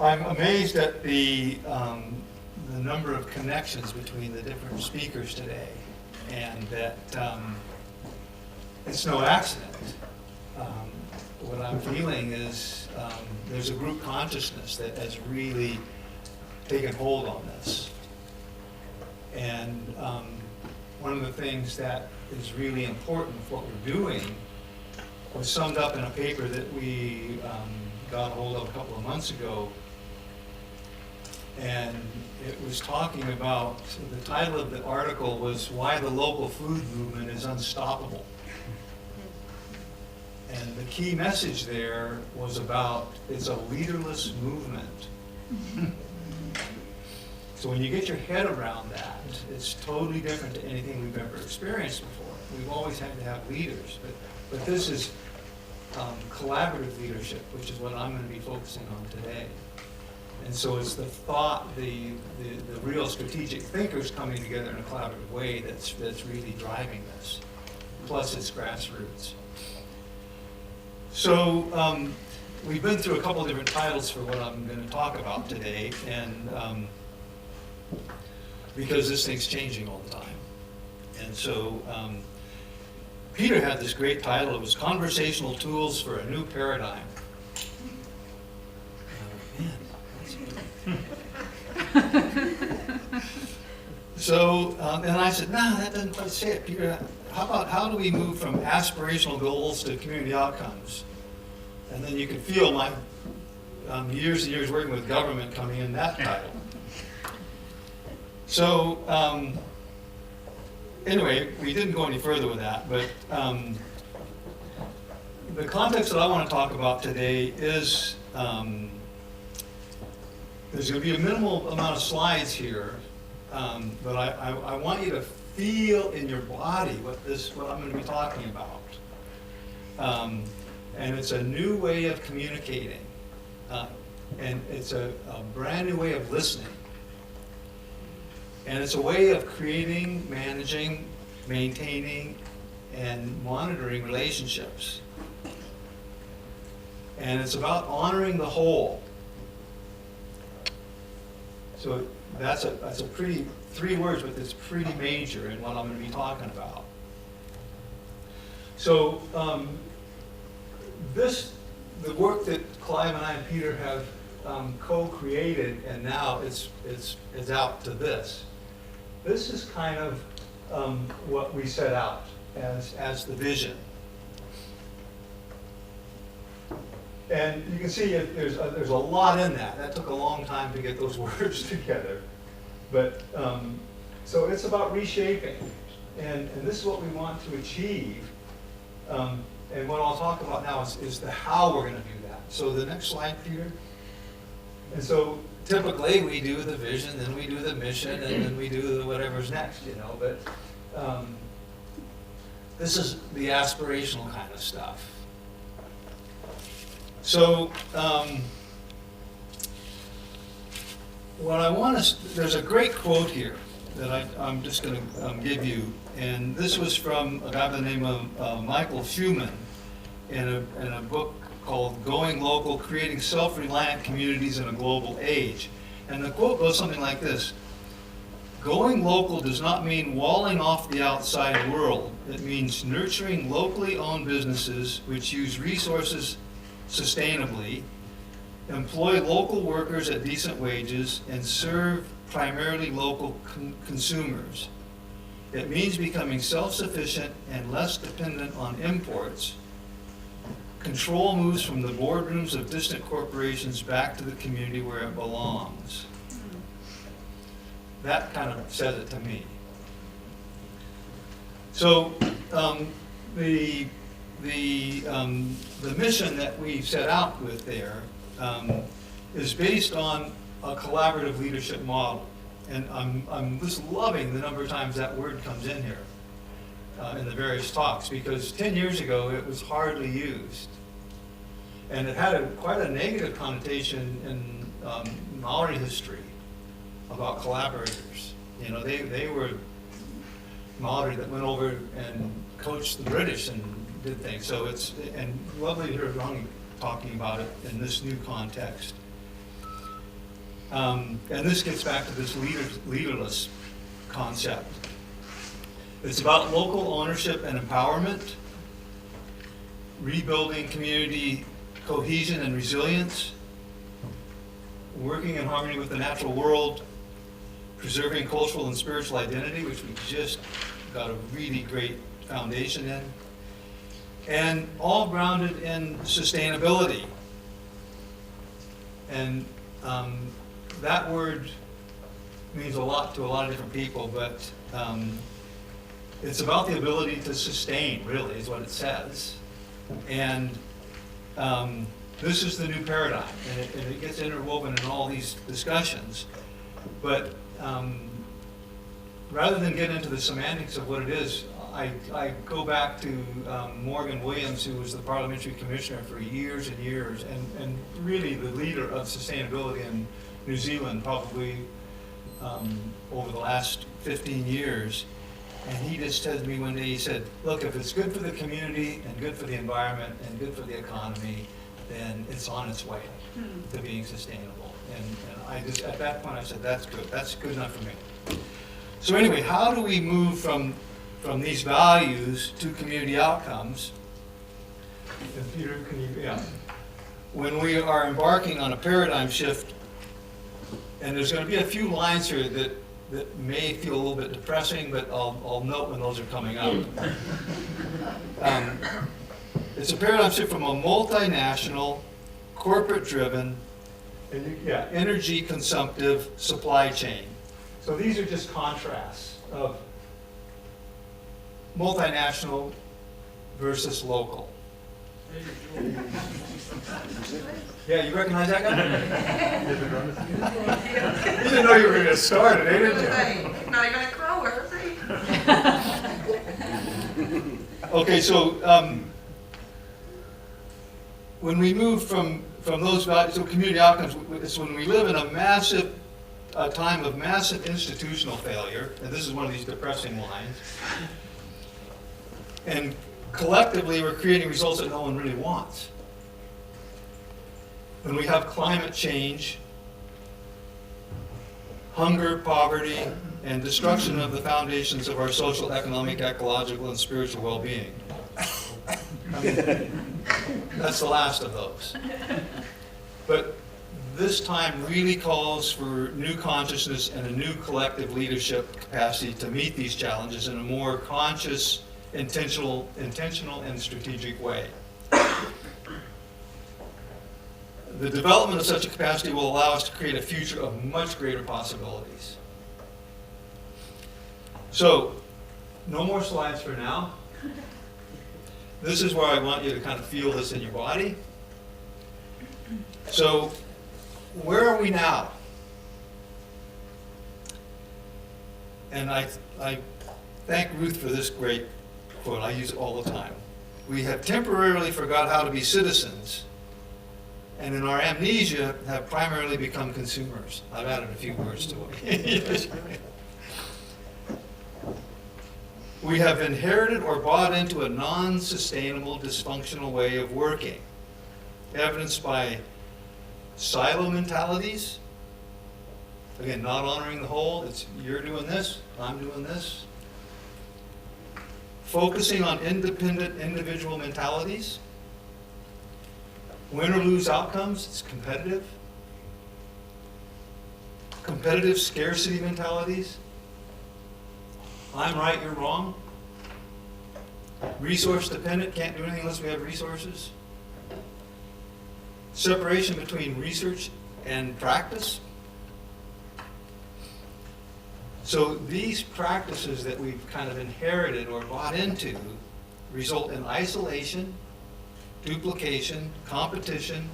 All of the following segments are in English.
I'm amazed at the number of connections between the different speakers today, and that it's no accident. What I'm feeling is there's a group consciousness that has really taken hold on this. And one of the things that is really important for what we're doing was summed up in a paper that we got hold of a couple of months ago. And it was talking about, the title of the article was "Why the Local Food Movement is Unstoppable." And the key message there was about, it's a leaderless movement. So when you get your head around that, it's totally different to anything we've ever experienced before. We've always had to have leaders, but this is collaborative leadership, which is what I'm going to be focusing on today. And so it's the thought, the real strategic thinkers coming together in a collaborative way that's really driving this. Plus it's grassroots. So we've been through a couple of different titles for what I'm going to talk about today, and because this thing's changing all the time. And so Peter had this great title. It was Conversational Tools for a New Paradigm. So, and I said, no, that doesn't quite say it, Peter. How do we move from aspirational goals to community outcomes? And then you can feel my years and years working with government coming in that title. So, anyway, we didn't go any further with that, but the context that I want to talk about today is there's going to be a minimal amount of slides here, but I want you to feel in your body what I'm going to be talking about. And it's a new way of communicating, and it's a brand new way of listening. And it's a way of creating, managing, maintaining, and monitoring relationships. And it's about honoring the whole. So that's a pretty, 3 words, but it's pretty major in what I'm going to be talking about. So the work that Clive and I and Peter have co-created, and now it's out to this. This is kind of what we set out as the vision. And you can see there's a lot in that. That took a long time to get those words together. But so it's about reshaping. And this is what we want to achieve. And what I'll talk about now is the how we're going to do that. So the next slide, Peter. And so typically we do the vision, then we do the mission, and then we do whatever's next, you know. But this is the aspirational kind of stuff. So what I want to, there's a great quote here that I'm just going to give you, and this was from a guy by the name of Michael Schumann in a book called Going Local, Creating Self-Reliant Communities in a Global Age. And the quote goes something like this: going local does not mean walling off the outside world. It means nurturing locally owned businesses which use resources sustainably, employ local workers at decent wages, and serve primarily local consumers. It means becoming self-sufficient and less dependent on imports. Control moves from the boardrooms of distant corporations back to the community where it belongs. That kind of says it to me. So the mission that we set out with there is based on a collaborative leadership model. And I'm just loving the number of times that word comes in here in the various talks, because 10 years ago it was hardly used. And it had quite a negative connotation in Maori history about collaborators. You know, they were Mallory that went over and coached the British and did things. So it's, and lovely to hear Ronnie talking about it in this new context. And this gets back to this leaderless concept. It's about local ownership and empowerment, rebuilding community cohesion and resilience, working in harmony with the natural world, preserving cultural and spiritual identity, which we just got a really great foundation in, and all grounded in sustainability. And that word means a lot to a lot of different people, but it's about the ability to sustain, really, is what it says. And this is the new paradigm, and it gets interwoven in all these discussions. But rather than get into the semantics of what it is, I go back to Morgan Williams, who was the parliamentary commissioner for years and years, and really the leader of sustainability in New Zealand, probably over the last 15 years. And he just said to me one day, he said, look, if it's good for the community and good for the environment and good for the economy, then it's on its way to being sustainable. And I just, at that point, I said, that's good enough for me. So anyway, how do we move from these values to community outcomes? And Peter, can you, yeah. When we are embarking on a paradigm shift, and there's going to be a few lines here that may feel a little bit depressing, but I'll note when those are coming up. It's a paradigm shift from a multinational, corporate-driven, energy consumptive supply chain. So these are just contrasts of multinational versus local. Yeah, you recognize that guy? You didn't know you were going to start it, didn't you? Now you're going to grow it. Okay, so when we move from those values to community outcomes, it's when we live in a time of massive institutional failure, and this is one of these depressing lines, and collectively we're creating results that no one really wants. When we have climate change, hunger, poverty, and destruction of the foundations of our social, economic, ecological, and spiritual well-being. I mean, that's the last of those. But this time really calls for new consciousness and a new collective leadership capacity to meet these challenges in a more conscious, intentional, and strategic way. The development of such a capacity will allow us to create a future of much greater possibilities. So, no more slides for now. This is where I want you to kind of feel this in your body. So, where are we now? And I thank Ruth for this great quote. I use it all the time. We have temporarily forgot how to be citizens, and in our amnesia have primarily become consumers. I've added a few words to it. We have inherited or bought into a non-sustainable, dysfunctional way of working, evidenced by silo mentalities. Again, not honoring the whole. It's you're doing this, I'm doing this. Focusing on independent individual mentalities. Win or lose outcomes, it's competitive. Competitive scarcity mentalities. I'm right, you're wrong. Resource dependent, can't do anything unless we have resources. Separation between research and practice. So these practices that we've kind of inherited or bought into result in isolation, duplication, competition,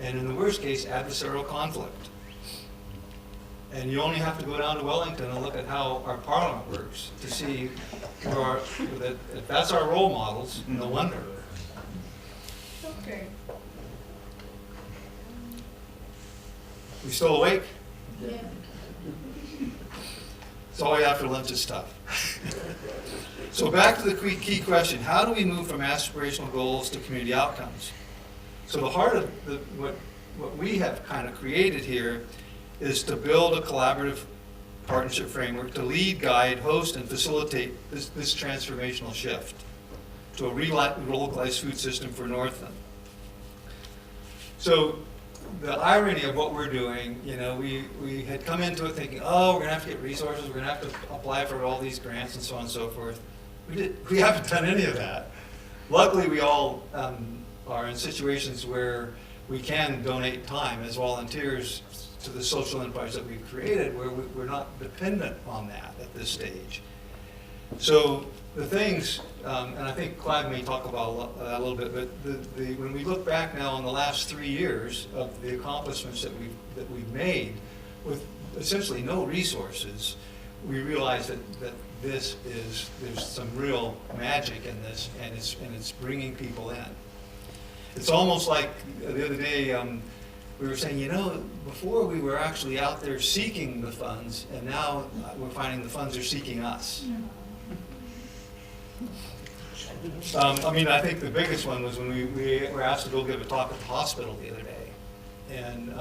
and in the worst case, adversarial conflict. And you only have to go down to Wellington and look at how our parliament works to see that if that's our role models, no wonder. Okay. We still awake? Yeah. It's all after lunch is tough. So back to the key question, how do we move from aspirational goals to community outcomes? So the heart of what we have kind of created here is to build a collaborative partnership framework to lead, guide, host, and facilitate this transformational shift to a relocalized food system for Northland. So the irony of what we're doing, we had come into it thinking, oh, we're going to have to get resources, we're going to have to apply for all these grants and so on and so forth. We haven't done any of that. Luckily, we all are in situations where we can donate time as volunteers to the social enterprise that we've created, where we're not dependent on that at this stage. So the things, and I think Clive may talk about that a little bit, but when we look back now on the last 3 years of the accomplishments that we've made with essentially no resources, we realize that there's some real magic in this, and it's bringing people in. It's almost like the other day we were saying, before we were actually out there seeking the funds, and now we're finding the funds are seeking us. I think the biggest one was when we were asked to go give a talk at the hospital the other day. And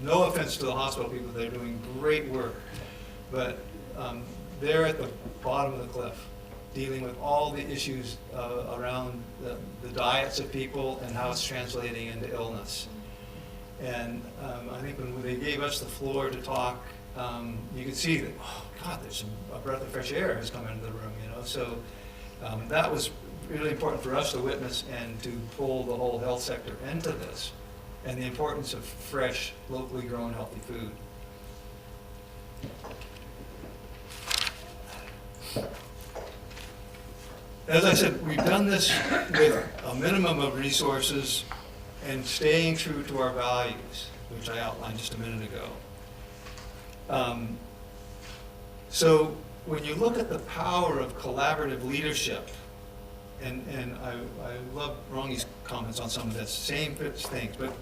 no offense to the hospital people, they're doing great work, but they're at the bottom of the cliff, dealing with all the issues around the diets of people and how it's translating into illness. And I think when they gave us the floor to talk, you could see that, oh God, a breath of fresh air has come into the room, So that was really important for us to witness and to pull the whole health sector into this, and the importance of fresh, locally grown, healthy food. As I said, we've done this with a minimum of resources and staying true to our values, which I outlined just a minute ago. So when you look at the power of collaborative leadership, and I love Rongi's comments on some of this, same things, but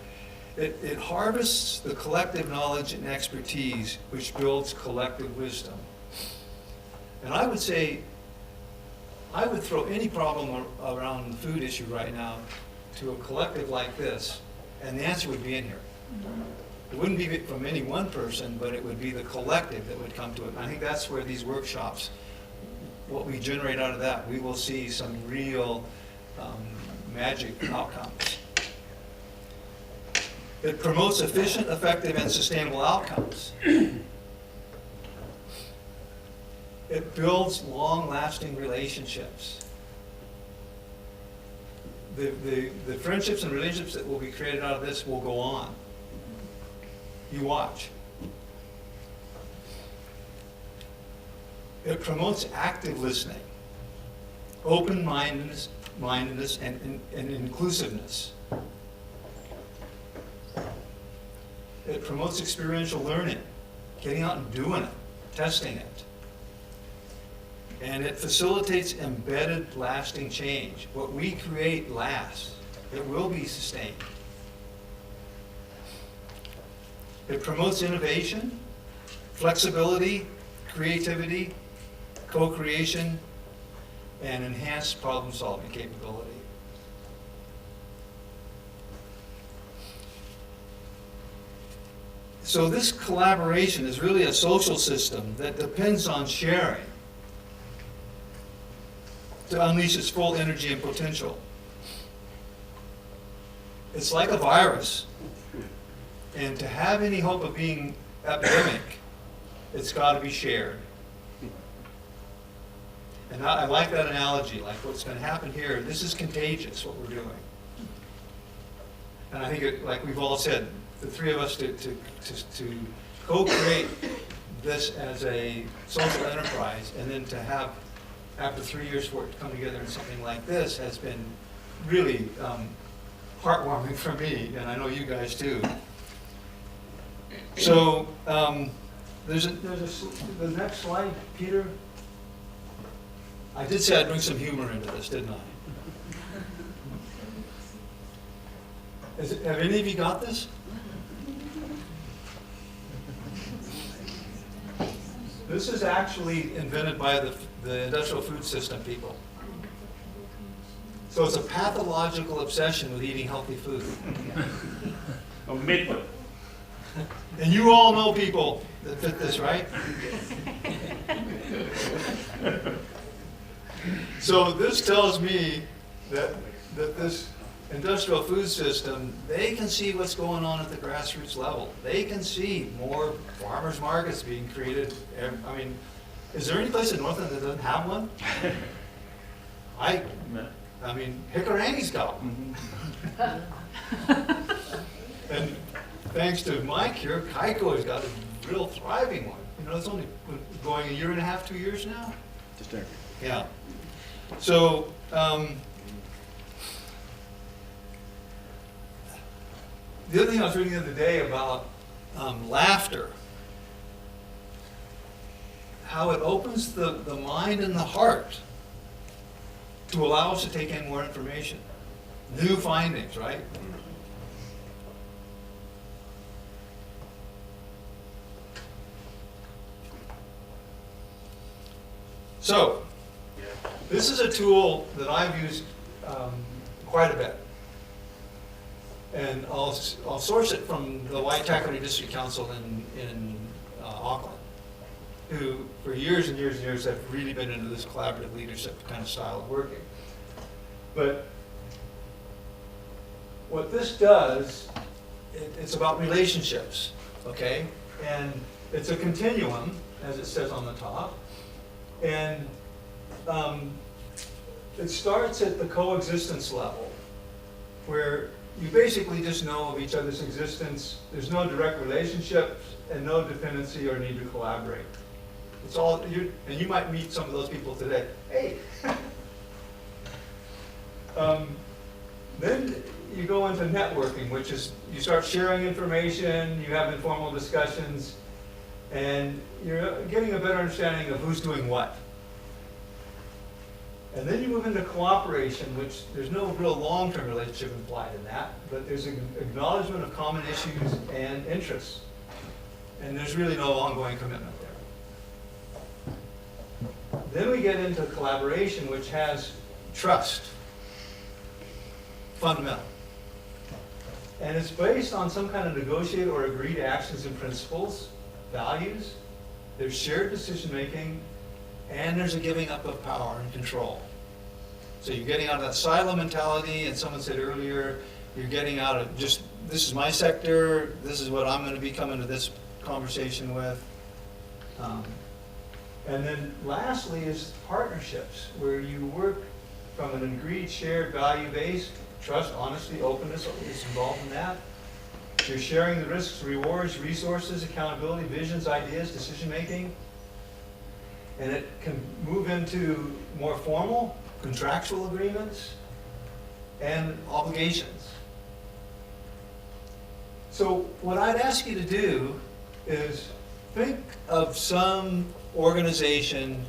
it harvests the collective knowledge and expertise which builds collective wisdom. And I would say, I would throw any problem around the food issue right now to a collective like this, and the answer would be in here. It wouldn't be from any one person, but it would be the collective that would come to it. And I think that's where these workshops, what we generate out of that, we will see some real magic outcomes. It promotes efficient, effective, and sustainable outcomes. It builds long-lasting relationships. The friendships and relationships that will be created out of this will go on. You watch. It promotes active listening, open-mindedness, and inclusiveness. It promotes experiential learning, getting out and doing it, testing it. And it facilitates embedded, lasting change. What we create lasts. It will be sustained. It promotes innovation, flexibility, creativity, co-creation, and enhanced problem-solving capability. So this collaboration is really a social system that depends on sharing to unleash its full energy and potential. It's like a virus, and to have any hope of being epidemic, it's got to be shared. And I like that analogy, like what's going to happen here, this is contagious, what we're doing. And I think, like we've all said, the three of us to co-create this as a social enterprise, and then to have, after 3 years for it to come together in something like this, has been really heartwarming for me, and I know you guys too. So the next slide, Peter. I did say I'd bring some humor into this, didn't I? Have any of you got this? This is actually invented by the industrial food system people. So it's a pathological obsession with eating healthy food. And you all know people that fit this, right? So this tells me that this industrial food system, they can see what's going on at the grassroots level. They can see more farmers markets being created. I mean, is there any place in Northland that doesn't have one? I mean, Hickorangy's got one. And thanks to Mike here, Kaiko has got a real thriving one. You know, it's only going 1.5 years, 2 years now. Just there. Yeah. So, the other thing I was reading the other day about laughter, how it opens the mind and the heart to allow us to take in more information, new findings, right? So, this is a tool that I've used quite a bit. And I'll source it from the Waitakere District Council in Auckland, who for years and years and years have really been into this collaborative leadership kind of style of working. But what this does, it's about relationships, okay? And it's a continuum, as it says on the top. And it starts at the coexistence level, where you basically just know of each other's existence. There's no direct relationship and no dependency or need to collaborate. It's all, and you might meet some of those people today. Hey! Then you go into networking, which is you start sharing information, you have informal discussions, and you're getting a better understanding of who's doing what. And then you move into cooperation, which there's no real long-term relationship implied in that, but there's an acknowledgement of common issues and interests. And there's really no ongoing commitment there. Then we get into collaboration, which has trust, fundamental. And it's based on some kind of negotiated or agreed actions and principles, values. There's shared decision-making, and there's a giving up of power and control. So you're getting out of that silo mentality, and someone said earlier, you're getting out of just, this is my sector, this is what I'm going to be coming to this conversation with. And then lastly is partnerships, where you work from an agreed shared value base. Trust, honesty, openness is involved in that. You're sharing the risks, rewards, resources, accountability, visions, ideas, decision-making. And it can move into more formal, contractual agreements and obligations. So what I'd ask you to do is think of some organization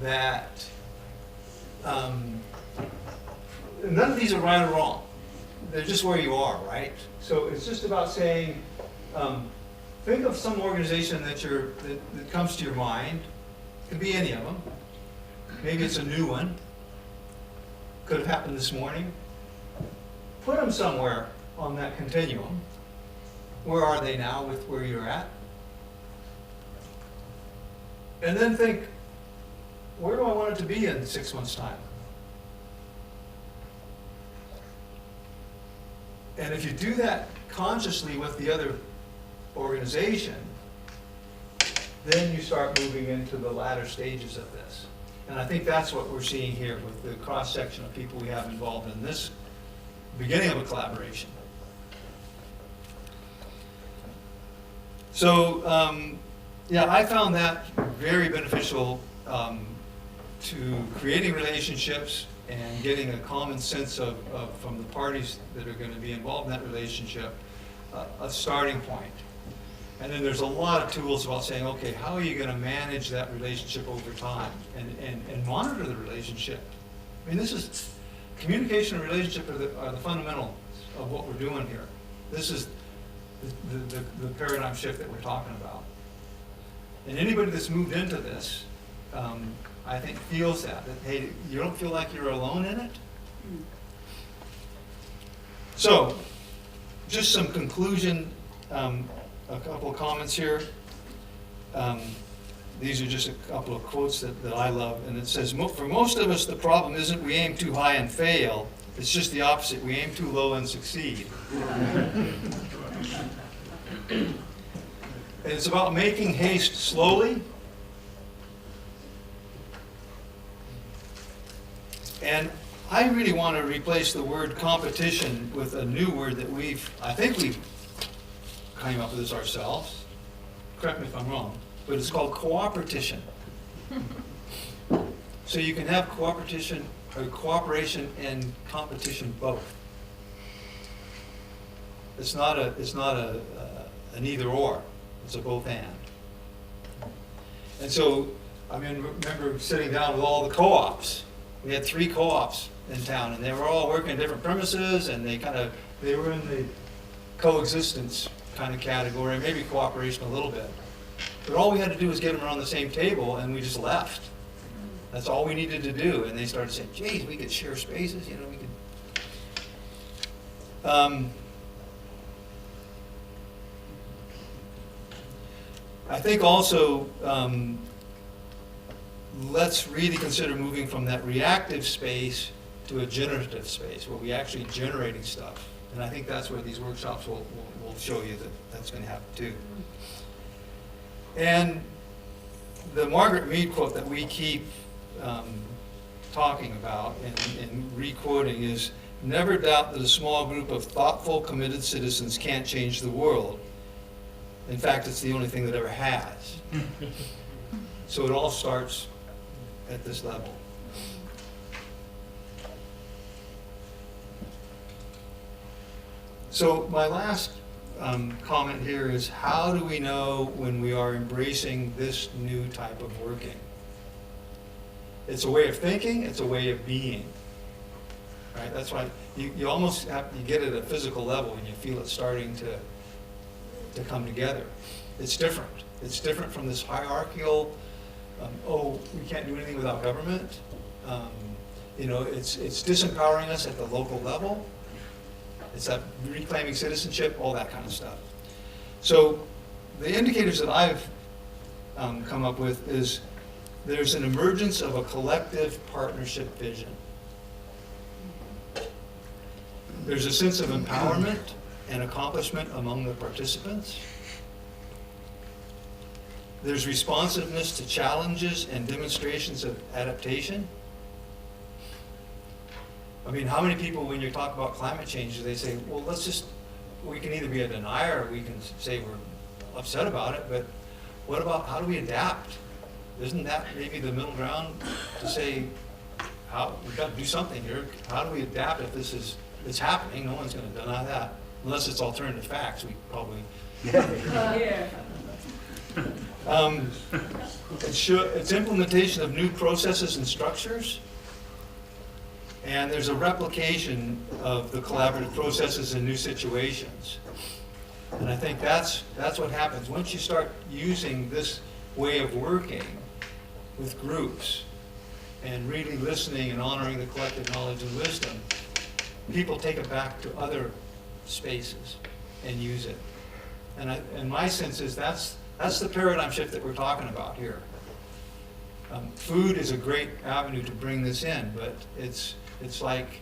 that, none of these are right or wrong. They're just where you are, right? So it's just about saying, think of some organization that comes to your mind. Could be any of them. Maybe it's a new one. Could have happened this morning. Put them somewhere on that continuum. Where are they now with where you're at? And then think, where do I want it to be in 6 months' time? And if you do that consciously with the other organization, then you start moving into the latter stages of this. And I think that's what we're seeing here with the cross-section of people we have involved in this beginning of a collaboration. So, yeah, I found that very beneficial to creating relationships and getting a common sense of from the parties that are going to be involved in that relationship, a starting point. And then there's a lot of tools about saying, okay, how are you going to manage that relationship over time and monitor the relationship? I mean, this is, communication and relationship are the fundamentals of what we're doing here. This is the paradigm shift that we're talking about. And anybody that's moved into this, I think feels that, hey, you don't feel like you're alone in it? So, just some conclusion, a couple of comments here. These are just a couple of quotes that I love, and it says, for most of us, the problem isn't we aim too high and fail, it's just the opposite, we aim too low and succeed. And it's about making haste slowly. And I really want to replace the word competition with a new word that I think we've came up with this ourselves. Correct me if I'm wrong, but it's called cooperation. So you can have cooperation and competition both. It's not an either or. It's a both and. And so I remember sitting down with all the co-ops. We had 3 co-ops in town, and they were all working in different premises, and they were in the coexistence kind of category, maybe cooperation a little bit. But all we had to do was get them around the same table, and we just left. That's all we needed to do. And they started saying, geez, we could share spaces, we could. I think also, let's really consider moving from that reactive space to a generative space, where we're actually generating stuff. And I think that's where these workshops will show you that that's going to happen too. And the Margaret Mead quote that we keep talking about and re-quoting is, never doubt that a small group of thoughtful, committed citizens can't change the world. In fact, it's the only thing that ever has. So it all starts at this level. So my last comment here is, how do we know when we are embracing this new type of working? It's a way of thinking, it's a way of being. Right? That's why you almost you get it at a physical level and you feel it starting to come together. It's different. It's different from this hierarchical, we can't do anything without government. It's disempowering us at the local level. It's that reclaiming citizenship, all that kind of stuff. So the indicators that I've come up with is there's an emergence of a collective partnership vision. There's a sense of empowerment and accomplishment among the participants. There's responsiveness to challenges and demonstrations of adaptation. How many people, when you talk about climate change, they say, well, we can either be a denier or we can say we're upset about it, but what about how do we adapt? Isn't that maybe the middle ground to say, we've got to do something here. How do we adapt if it's happening? No one's going to deny that. Unless it's alternative facts, we probably. It's implementation of new processes and structures, and there's a replication of the collaborative processes in new situations. And I think that's what happens. Once you start using this way of working with groups and really listening and honoring the collective knowledge and wisdom, people take it back to other spaces and use it. And my sense is that's the paradigm shift that we're talking about here. Food is a great avenue to bring this in, but it's like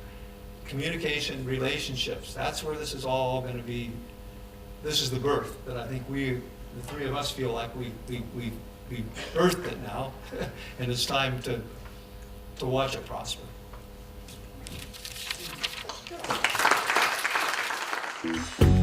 communication, relationships. That's where this is all going to be. This is the birth that I think the 3 of us feel like we birthed it now, and it's time to watch it prosper. Thank you.